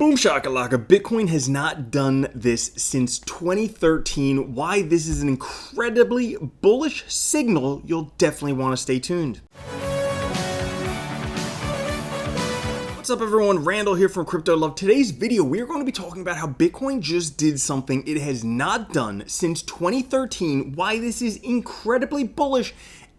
Boom shakalaka, Bitcoin has not done this since 2013. Why this is an incredibly bullish signal, you'll definitely want to stay tuned. What's up everyone, Randall here from Crypto Love. Today's video, we are going to be talking about how Bitcoin just did something it has not done since 2013, why this is incredibly bullish,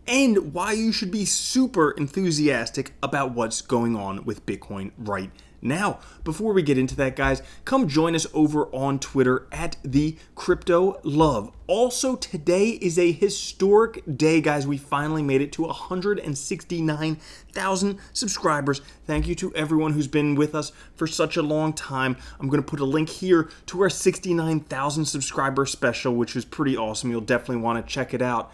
and why you should be super enthusiastic about what's going on with Bitcoin right now. Before we get into that, guys, come join us over on Twitter at the Crypto Love. Also, today is a historic day, guys. We finally made it to 169,000 subscribers. Thank you to everyone who's been with us for such a long time. I'm going to put a link here to our 69,000 subscriber special, which is pretty awesome. You'll definitely want to check it out.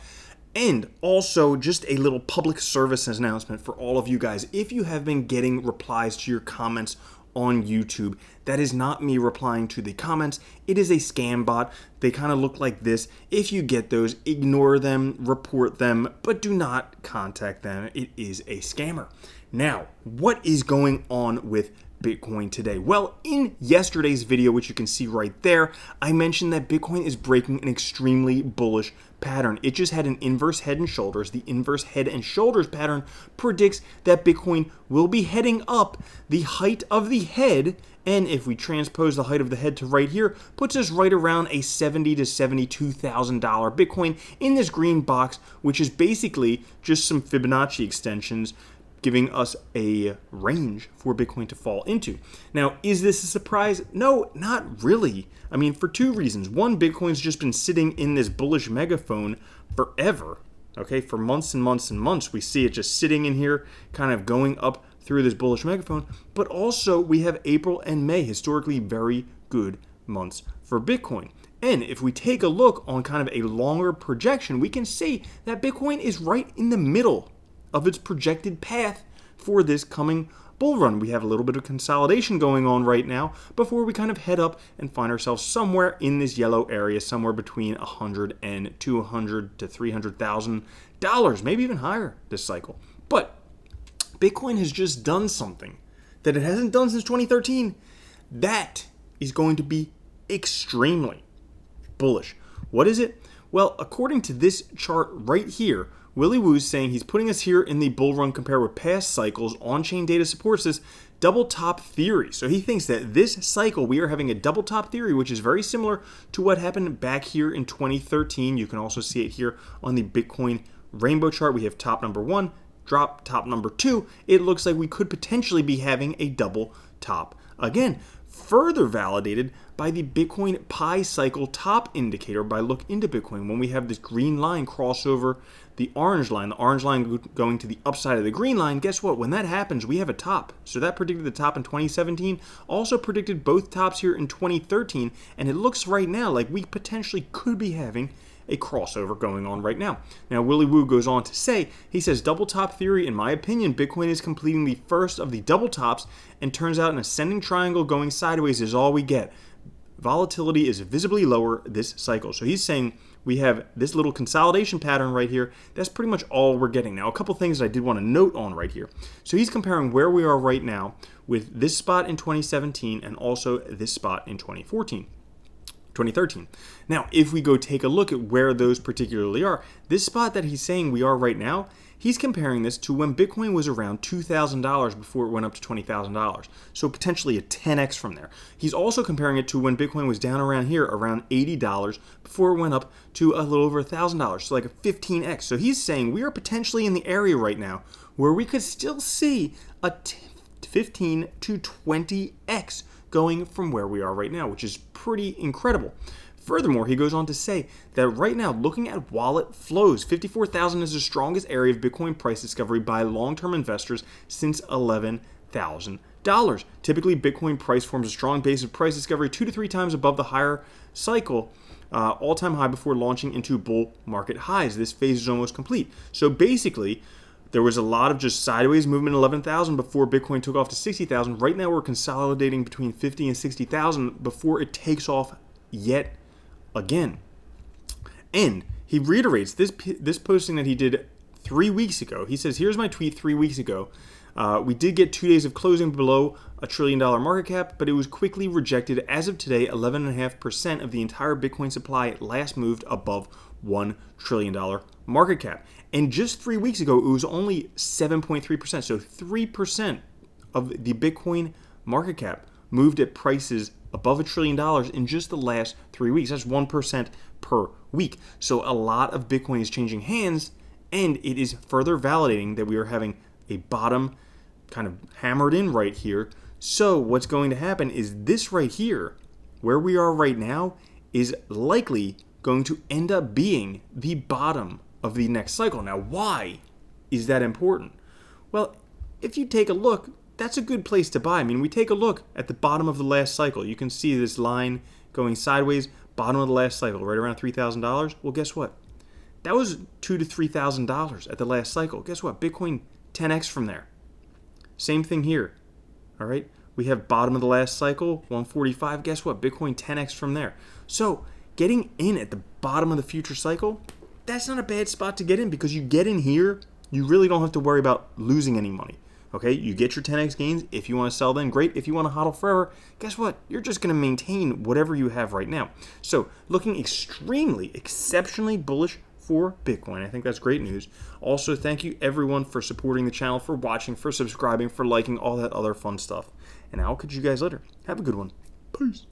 And also, just a little public service announcement for all of you guys. If you have been getting replies to your comments on YouTube, that is not me replying to the comments. It is a scam bot. They kind of look like this. If you get those, ignore them, report them, but do not contact them. It is a scammer. Now, what is going on with Bitcoin today? Well, in yesterday's video, which you can see right there, I mentioned that Bitcoin is breaking an extremely bullish pattern. It just had an inverse head and shoulders. The inverse head and shoulders pattern predicts that Bitcoin will be heading up the height of the head, and if we transpose the height of the head to right here, puts us right around a $70,000 to $72,000 Bitcoin in this green box, which is basically just some Fibonacci extensions giving us a range for Bitcoin to fall into. Now, is this a surprise? No, not really. I mean, for two reasons. One, Bitcoin's just been sitting in this bullish megaphone forever, okay? For months and months and months, we see it just sitting in here, kind of going up through this bullish megaphone. But also, we have April and May, historically very good months for Bitcoin. And if we take a look on kind of a longer projection, we can see that Bitcoin is right in the middle of its projected path for this coming bull run. We have a little bit of consolidation going on right now before we kind of head up and find ourselves somewhere in this yellow area, somewhere between $100,000 and $200,000 to $300,000, maybe even higher this cycle. But Bitcoin has just done something that it hasn't done since 2013. That is going to be extremely bullish. What is it? Well, according to this chart right here, Willy Woo's saying he's putting us here in the bull run compared with past cycles. On-chain data supports this double top theory. So he thinks that this cycle we are having a double top theory, which is very similar to what happened back here in 2013. You can also see it here on the Bitcoin rainbow chart. We have top number one, drop top number two. It looks like we could potentially be having a double top again. Further validated by the Bitcoin Pi cycle top indicator by Look Into Bitcoin. When we have this green line cross over the orange line going to the upside of the green line, guess what? When that happens, we have a top. So that predicted the top in 2017, also predicted both tops here in 2013, and it looks right now like we potentially could be having a crossover going on right now. Now, Willy Woo goes on to say, he says, double top theory, in my opinion, Bitcoin is completing the first of the double tops, and turns out an ascending triangle going sideways is all we get. Volatility is visibly lower this cycle. So he's saying we have this little consolidation pattern right here. That's pretty much all we're getting. Now, a couple things that I did want to note on right here. So he's comparing where we are right now with this spot in 2017 and also this spot in 2013. Now, if we go take a look at where those particularly are, this spot that he's saying we are right now, he's comparing this to when Bitcoin was around $2,000 before it went up to $20,000. So potentially a 10x from there. He's also comparing it to when Bitcoin was down around here, around $80 before it went up to a little over $1,000. So like a 15x. So he's saying we are potentially in the area right now where we could still see a 15 to 20x going from where we are right now, which is pretty incredible. Furthermore, he goes on to say that right now, looking at wallet flows, 54,000 is the strongest area of Bitcoin price discovery by long-term investors since $11,000. Typically, Bitcoin price forms a strong base of price discovery 2 to 3 times above the higher cycle all-time high before launching into bull market highs. This phase is almost complete. So basically, there was a lot of just sideways movement, 11,000 before Bitcoin took off to 60,000. Right now, we're consolidating between 50 and 60,000 before it takes off yet again. And he reiterates this posting that he did 3 weeks ago. He says, here's my tweet 3 weeks ago. We did get 2 days of closing below $1 trillion market cap, but it was quickly rejected. As of today, 11.5% of the entire Bitcoin supply last moved above $1 trillion market cap. And just 3 weeks ago, it was only 7.3%. So 3% of the Bitcoin market cap moved at prices above $1 trillion in just the last 3 weeks. That's 1% per week. So a lot of Bitcoin is changing hands, and it is further validating that we are having a bottom kind of hammered in right here. So what's going to happen is this right here, where we are right now, is likely going to end up being the bottom of the next cycle. Now, why is that important? Well, if you take a look, that's a good place to buy. I mean, we take a look at the bottom of the last cycle. You can see this line going sideways, bottom of the last cycle, right around $3,000. Well, guess what? That was $2,000 to $3,000 at the last cycle. Guess what? Bitcoin 10x from there. Same thing here. All right. We have bottom of the last cycle, 145. Guess what? Bitcoin 10x from there. So getting in at the bottom of the future cycle, that's not a bad spot to get in, because you get in here, you really don't have to worry about losing any money. Okay, you get your 10x gains. If you want to sell then, great. If you want to hodl forever, guess what? You're just going to maintain whatever you have right now. So looking exceptionally bullish for Bitcoin. I think that's great news. Also, thank you everyone for supporting the channel, for watching, for subscribing, for liking, all that other fun stuff. And I'll catch you guys later. Have a good one. Peace.